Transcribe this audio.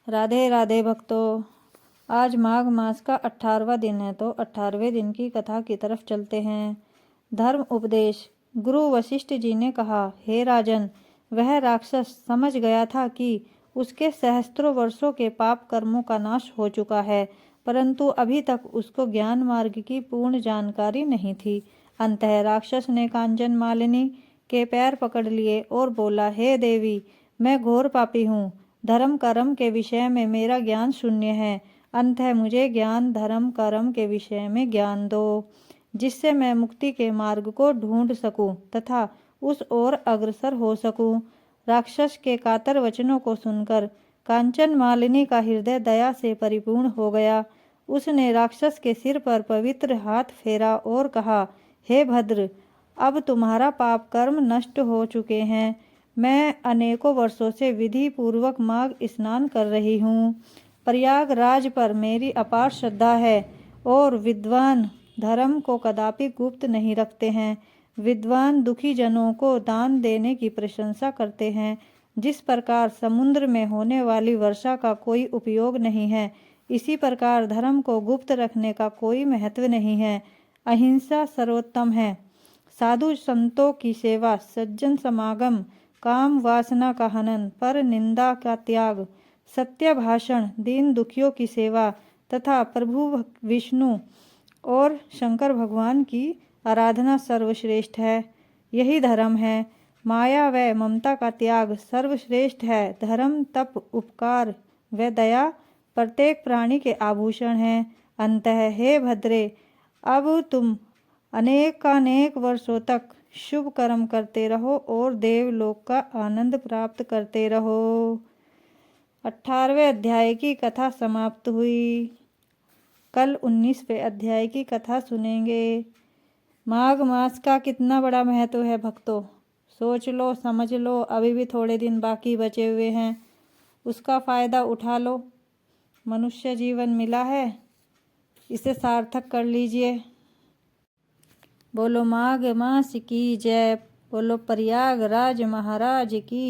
राधे राधे भक्तों। आज माघ मास का 18वां दिन है, तो 18वें दिन की कथा की तरफ चलते हैं। धर्म उपदेश। गुरु वशिष्ठ जी ने कहा, हे राजन, वह राक्षस समझ गया था कि उसके सहस्त्रों वर्षों के पाप कर्मों का नाश हो चुका है, परंतु अभी तक उसको ज्ञान मार्ग की पूर्ण जानकारी नहीं थी। अंततः राक्षस ने कांचन मालिनी के पैर पकड़ लिए और बोला, हे देवी, मैं घोर पापी हूँ। धर्म कर्म के विषय में मेरा ज्ञान शून्य है। अंततः मुझे ज्ञान धर्म कर्म के विषय में ज्ञान दो, जिससे मैं मुक्ति के मार्ग को ढूंढ सकूं तथा उस ओर अग्रसर हो सकूं। राक्षस के कातर वचनों को सुनकर कांचन मालिनी का हृदय दया से परिपूर्ण हो गया। उसने राक्षस के सिर पर पवित्र हाथ फेरा और कहा, हे भद्र, अब तुम्हारा पाप कर्म नष्ट हो चुके हैं। मैं अनेकों वर्षों से विधि पूर्वक माघ स्नान कर रही हूँ। प्रयागराज पर मेरी अपार श्रद्धा है और विद्वान धर्म को कदापि गुप्त नहीं रखते हैं। विद्वान दुखी जनों को दान देने की प्रशंसा करते हैं। जिस प्रकार समुद्र में होने वाली वर्षा का कोई उपयोग नहीं है, इसी प्रकार धर्म को गुप्त रखने का कोई महत्व नहीं है। अहिंसा सर्वोत्तम है। साधु संतों की सेवा, सज्जन समागम, काम वासना का हनन, पर निंदा का त्याग, सत्य भाषण, दीन दुखियों की सेवा तथा प्रभु विष्णु और शंकर भगवान की आराधना सर्वश्रेष्ठ है। यही धर्म है। माया व ममता का त्याग सर्वश्रेष्ठ है। धर्म, तप, उपकार व दया प्रत्येक प्राणी के आभूषण हैं। अंततः हे भद्रे, अब तुम अनेकानेक वर्षों तक शुभ कर्म करते रहो और देवलोक का आनंद प्राप्त करते रहो। 18वें अध्याय की कथा समाप्त हुई। कल 19वें अध्याय की कथा सुनेंगे। माघ मास का कितना बड़ा महत्व है भक्तों, सोच लो, समझ लो। अभी भी थोड़े दिन बाकी बचे हुए हैं, उसका फायदा उठा लो। मनुष्य जीवन मिला है, इसे सार्थक कर लीजिए। बोलो माघ मास की जय। बोलो प्रयागराज महाराज की।